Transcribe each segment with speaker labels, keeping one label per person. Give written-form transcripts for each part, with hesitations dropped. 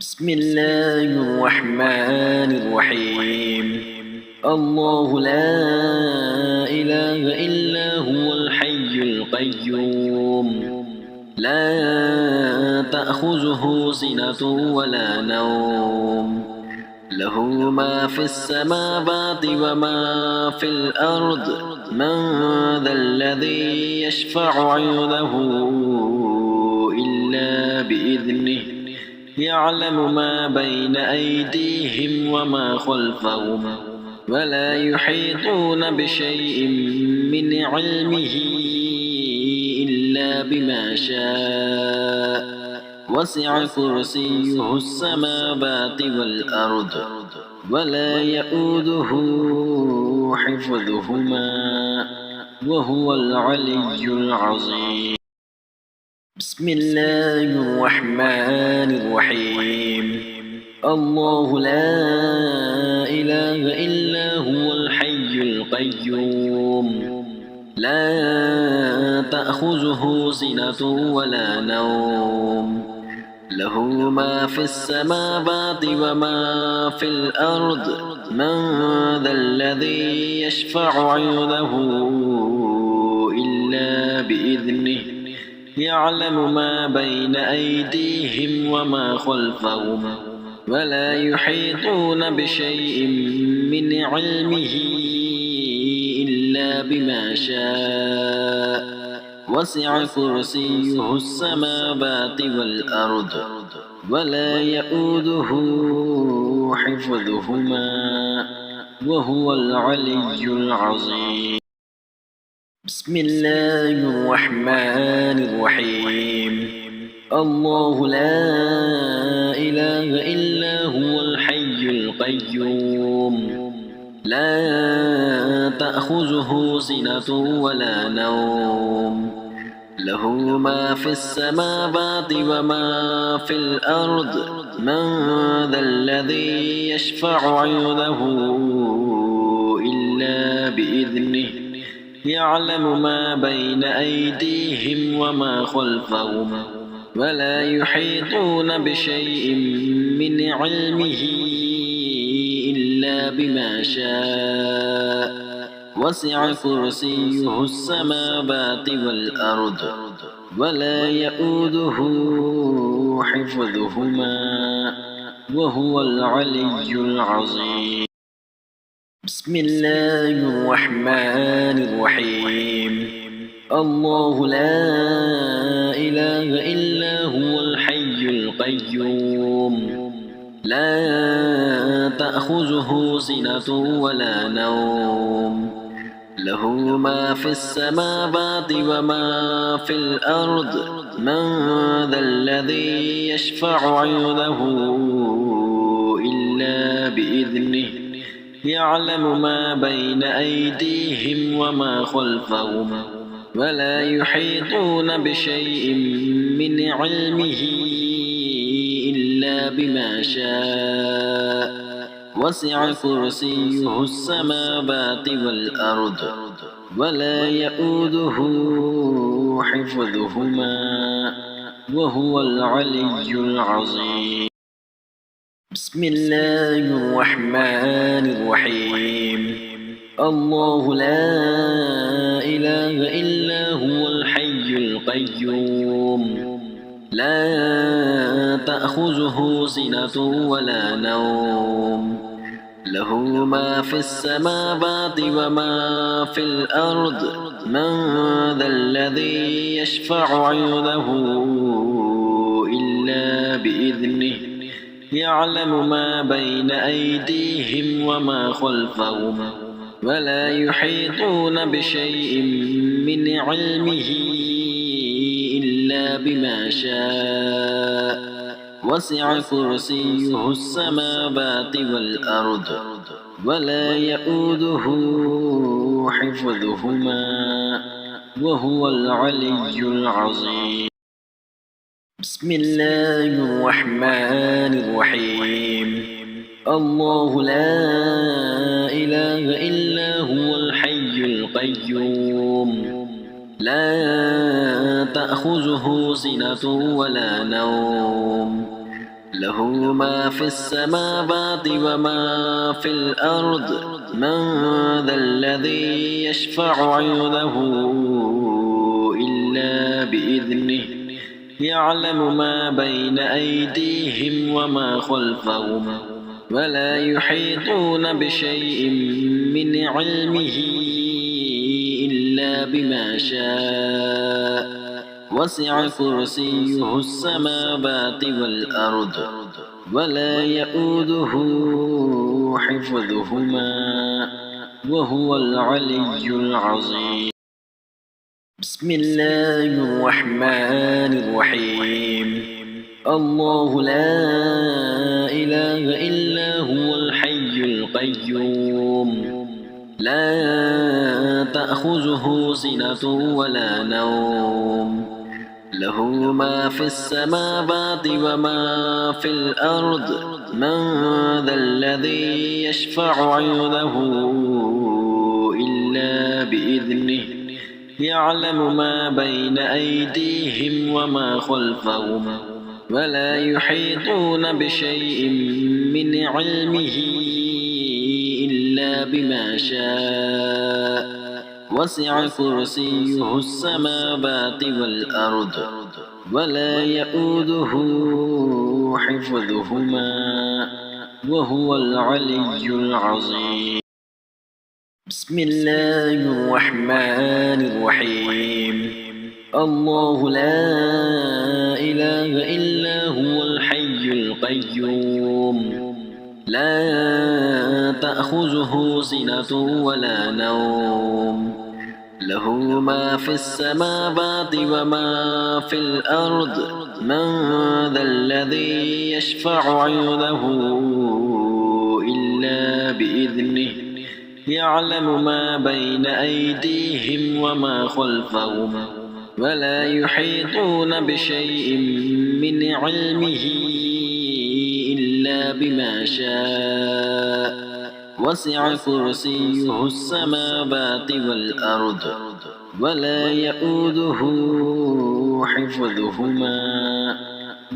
Speaker 1: بسم الله الرحمن الرحيم. الله لا إله إلا هو الحي القيوم، لا تأخذه سنة ولا نوم، له ما في السماوات وما في الأرض. من ذا الذي يشفع عنده إلا بإذنه، يعلم ما بين أيديهم وما خلفهم، ولا يحيطون بشيء من علمه إلا بما شاء. وسع كرسيه السماوات والأرض، ولا يؤوده حفظهما، وهو العلي العظيم. بسم الله الرحمن الرحيم. الله لا إله إلا هو الحي القيوم، لا تأخذه سنة ولا نوم، له ما في السماوات وما في الأرض. من ذا الذي يشفع عنده إلا بإذنه، يعلم ما بين أيديهم وما خلفهم، ولا يحيطون بشيء من علمه إلا بما شاء. وسع كرسيه السماوات والأرض، ولا يؤوده حفظهما، وهو العلي العظيم. بسم الله الرحمن الرحيم. الله لا إله إلا هو الحي القيوم، لا تأخذه سنة ولا نوم، له ما في السماوات وما في الأرض. من ذا الذي يشفع عنده إلا بإذنه، يعلم ما بين أيديهم وما خلفهم، ولا يحيطون بشيء من علمه إلا بما شاء. وسع كرسيه السماوات والأرض، ولا يؤوده حفظهما، وهو العلي العظيم. بسم الله الرحمن الرحيم. الله لا إله إلا هو الحي القيوم، لا تأخذه سنة ولا نوم، له ما في السماوات وما في الأرض. من ذا الذي يشفع عنده إلا بإذنه، يعلم ما بين أيديهم وما خلفهم، ولا يحيطون بشيء من علمه إلا بما شاء. وسع كرسيه السماوات والأرض، ولا يؤوده حفظهما، وهو العلي العظيم. بسم الله الرحمن الرحيم. الله لا إله إلا هو الحي القيوم، لا تأخذه سنة ولا نوم، له ما في السماوات وما في الأرض. من ذا الذي يشفع عنده إلا بإذنه، يعلم ما بين أيديهم وما خلفهم، ولا يحيطون بشيء من علمه إلا بما شاء. وسع كرسيه السماوات والأرض، ولا يؤوده حفظهما، وهو العلي العظيم. بسم الله الرحمن الرحيم. الله لا إله إلا هو الحي القيوم، لا تأخذه سنة ولا نوم، له ما في السماوات وما في الأرض من ذا الذي يشفع عنده إلا بإذنه يعلم ما بين أيديهم وما خلفهم ولا يحيطون بشيء من علمه إلا بما شاء وسع كرسيه السماوات والأرض ولا يؤوده حفظهما وهو العلي العظيم بسم الله الرحمن الرحيم الله لا إله إلا هو الحي القيوم لا تأخذه سنة ولا نوم له ما في السماوات وما في الأرض من ذا الذي يشفع عنده إلا بإذنه يعلم ما بين أيديهم وما خلفهم ولا يحيطون بشيء من علمه إلا بما شاء وسع كرسيه السماوات والأرض ولا يؤوده حفظهما وهو العلي العظيم بسم الله الرحمن الرحيم الله لا إله إلا هو الحي القيوم لا تأخذه سنة ولا نوم له ما في السماوات وما في الأرض من ذا الذي يشفع عنده إلا بإذنه يعلم ما بين أيديهم وما خلفهم ولا يحيطون بشيء من علمه إلا بما شاء وسع كرسيه السماوات والأرض ولا يؤوده حفظهما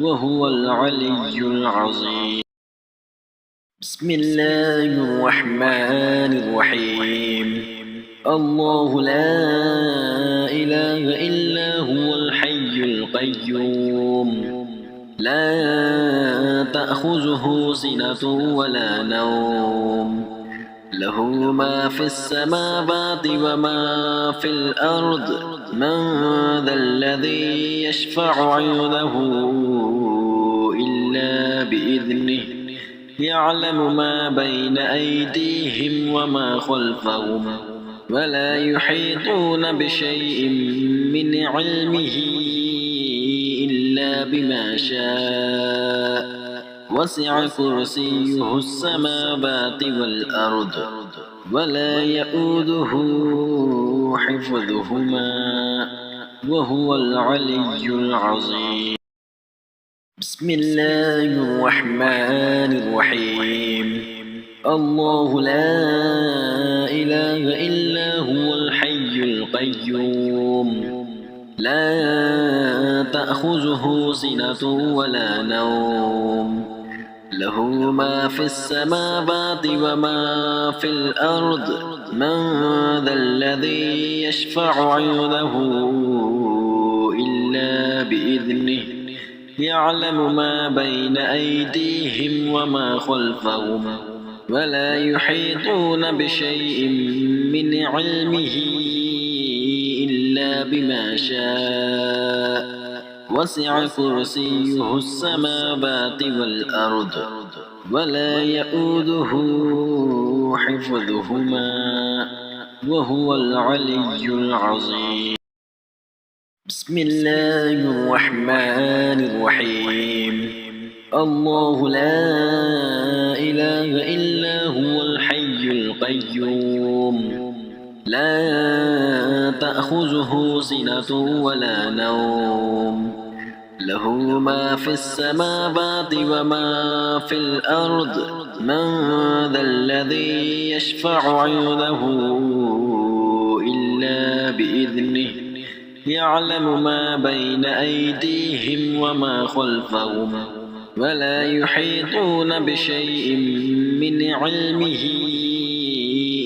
Speaker 1: وهو العلي العظيم بسم الله الرحمن الرحيم الله لا إله إلا هو الحي القيوم لا تأخذه سنة ولا نوم له ما في السماوات وما في الأرض من ذا الذي يشفع عنده إلا بإذنه يعلم ما بين أيديهم وما خلفهم ولا يحيطون بشيء من علمه إلا بما شاء وسع كرسيه السماوات والأرض ولا يؤوده حفظهما وهو العلي العظيم بسم الله الرحمن الرحيم الله لا إله إلا هو الحي القيوم لا تأخذه سنة ولا نوم له ما في السماوات وما في الأرض من ذا الذي يشفع عنده إلا بإذنه يعلم ما بين أيديهم وما خلفهم ولا يحيطون بشيء من علمه إلا بما شاء وسع كرسيه السماوات والأرض ولا يؤوده حفظهما وهو العلي العظيم بسم الله الرحمن الرحيم الله لا إله إلا هو الحي القيوم لا تأخذه سنة ولا نوم له ما في السماوات وما في الأرض من ذا الذي يشفع عنده إلا بإذنه يعلم ما بين أيديهم وما خلفهم ولا يحيطون بشيء من علمه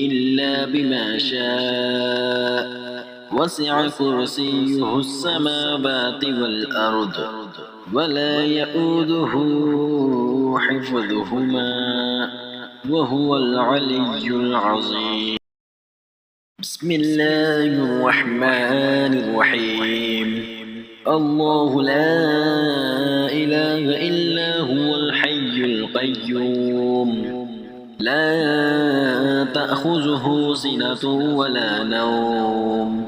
Speaker 1: إلا بما شاء وسع كرسيه السماوات والأرض ولا يؤوده حفظهما وهو العلي العظيم. بسم الله الرحمن الرحيم. الله لا إله إلا هو الحي القيوم لا تأخذه سنة ولا نوم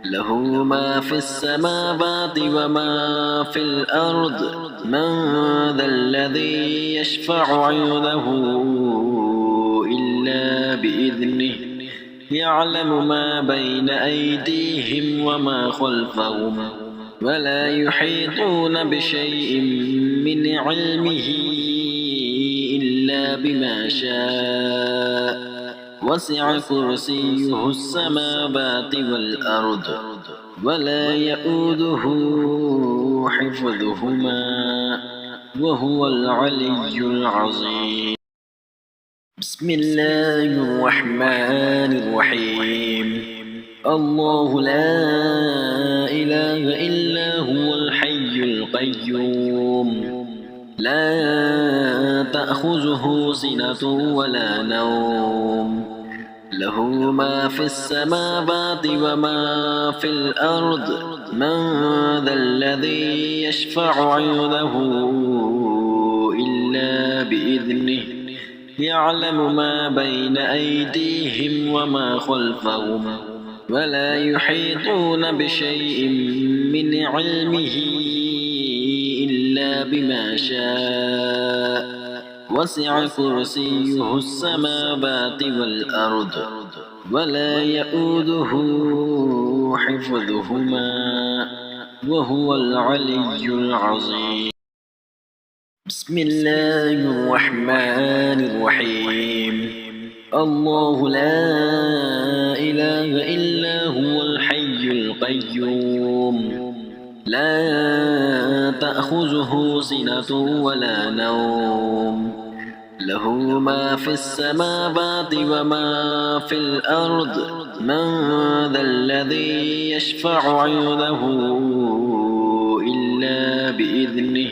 Speaker 1: له ما في السماوات وما في الأرض من ذا الذي يشفع عنده إلا بإذنه يعلم ما بين أيديهم وما خلفهم ولا يحيطون بشيء من علمه إلا بما شاء وسع كرسيه السماوات والأرض ولا يؤوده حفظهما وهو العلي العظيم. بسم الله الرحمن الرحيم. الله لا إله إلا هو الحي القيوم لا تأخذه سنة ولا نوم له ما في السماوات وما في الأرض من ذا الذي يشفع عنده إلا بإذنه يعلم ما بين أيديهم وما خلفهم ولا يحيطون بشيء من علمه إلا بما شاء وسع كرسيه السماوات والأرض ولا يؤوده حفظهما وهو العلي العظيم. بسم الله الرحمن الرحيم. الله لا إله إلا هو الحي القيوم لا تأخذه سنة ولا نوم له ما في السماوات وما في الأرض من ذا الذي يشفع عنده إلا بإذنه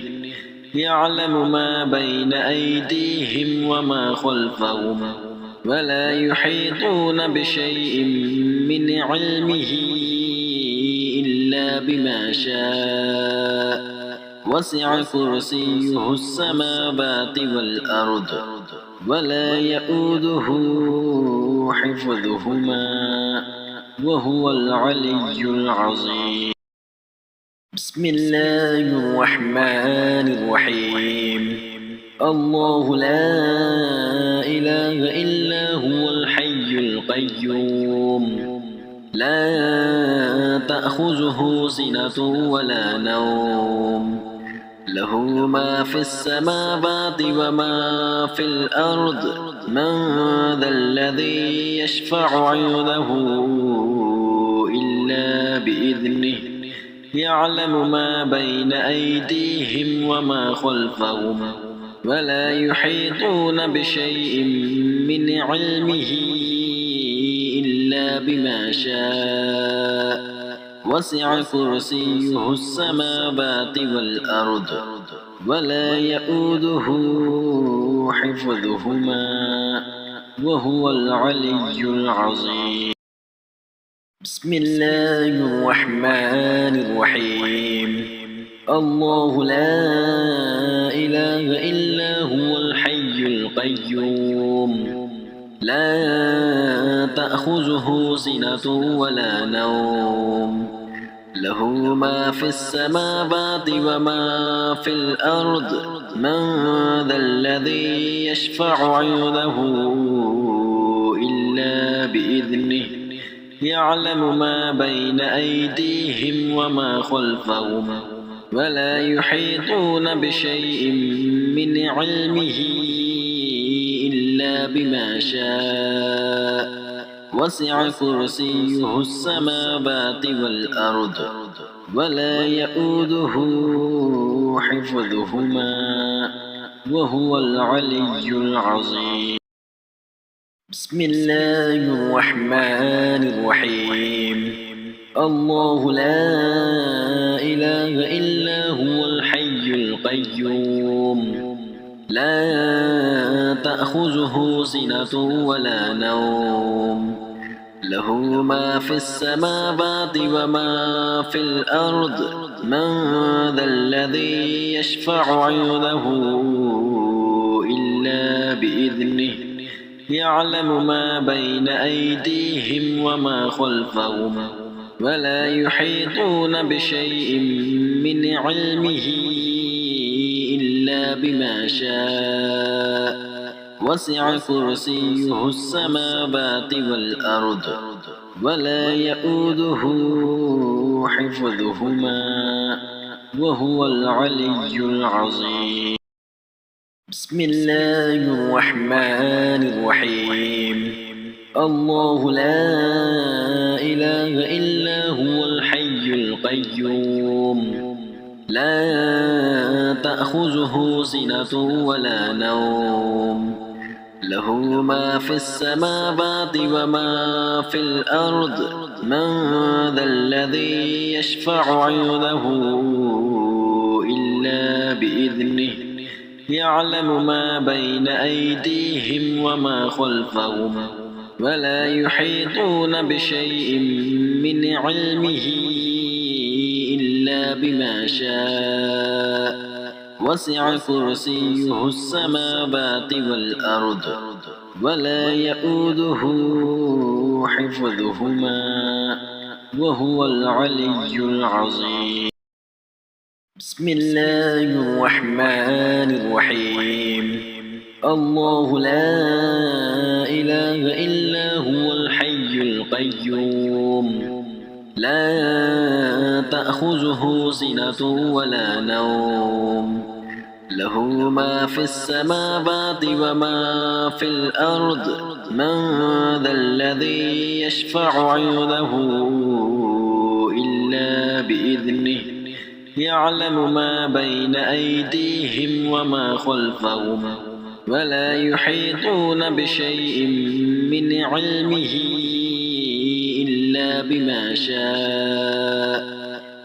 Speaker 1: يعلم ما بين أيديهم وما خلفهم ولا يحيطون بشيء من علمه إلا بما شاء وسع كرسيه السماوات والأرض ولا يؤوده حفظهما وهو العلي العظيم. بسم الله الرحمن الرحيم. الله لا إله إلا هو الحي القيوم لا تأخذه سنة ولا نوم له ما في السماوات وما في الأرض من ذا الذي يشفع عنده إلا بإذنه يعلم ما بين أيديهم وما خلفهم ولا يحيطون بشيء من علمه إلا بما شاء وسع كرسيه السماوات والأرض ولا يؤوده حفظهما وهو العلي العظيم. بسم الله الرحمن الرحيم. الله لا إله إلا هو الحي القيوم لا تأخذه سنة ولا نوم له ما في السماوات وما في الأرض من ذا الذي يشفع عنده إلا بإذنه يعلم ما بين أيديهم وما خلفهم ولا يحيطون بشيء من علمه إلا بما شاء وسع كرسيه السماوات والأرض ولا يؤوده حفظهما وهو العلي العظيم. بسم الله الرحمن الرحيم. الله لا إله إلا هو الحي القيوم لا تأخذه سنة ولا نوم له ما في السماوات وما في الأرض من ذا الذي يشفع عنده إلا بإذنه يعلم ما بين أيديهم وما خلفهم ولا يحيطون بشيء من علمه إلا بما شاء وسع كرسيه السماوات والأرض ولا يؤوده حفظهما وهو العلي العظيم. بسم الله الرحمن الرحيم. الله لا إله إلا هو الحي القيوم لا تأخذه سنة ولا نوم له ما في السماوات وما في الأرض من ذا الذي يشفع عنده إلا بإذنه يعلم ما بين أيديهم وما خلفهم ولا يحيطون بشيء من علمه إلا بما شاء وسع كرسيه السماوات والأرض ولا يؤوده حفظهما وهو العلي العظيم. بسم الله الرحمن الرحيم. الله لا إله إلا هو الحي القيوم لا تأخذه سنة ولا نوم له ما في السماوات وما في الأرض من ذا الذي يشفع عنده إلا بإذنه يعلم ما بين أيديهم وما خلفهم ولا يحيطون بشيء من علمه إلا بما شاء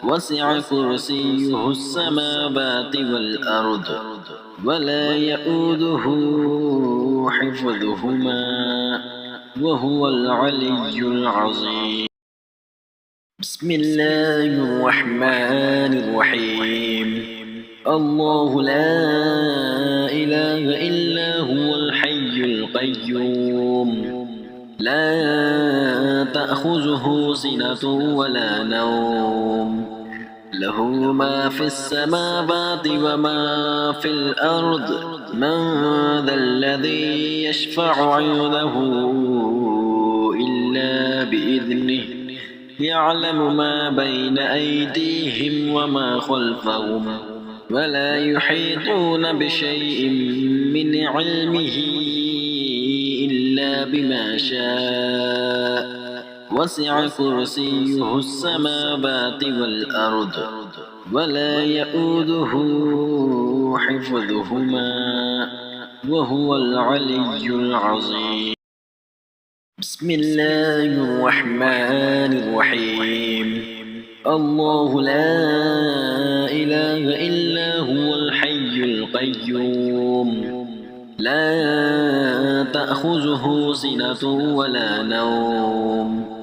Speaker 1: وسع كرسيه السماوات والأرض ولا يؤوده حفظهما وهو العلي العظيم. بسم الله الرحمن الرحيم. الله لا إله إلا هو الحي القيوم لا تأخذه سنة ولا نوم له ما في السماوات وما في الأرض من ذا الذي يشفع عنده إلا بإذنه يعلم ما بين أيديهم وما خلفهم ولا يحيطون بشيء من علمه إلا بما شاء وسع كرسيه السماوات والأرض ولا يؤوده حفظهما وهو العلي العظيم. بسم الله الرحمن الرحيم. الله لا إله إلا هو الحي القيوم لا تأخذه سنة ولا نوم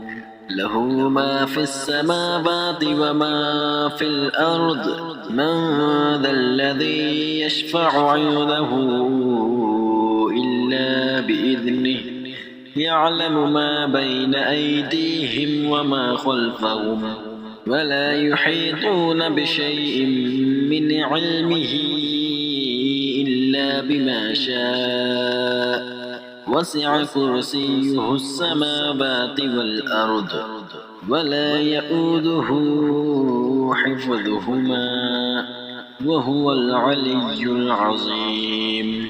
Speaker 1: له ما في السماوات وما في الأرض من ذا الذي يشفع عنده إلا بإذنه يعلم ما بين أيديهم وما خلفهم ولا يحيطون بشيء من علمه إلا بما شاء وسع كرسيه السماوات والأرض ولا يؤوده حفظهما وهو العلي العظيم.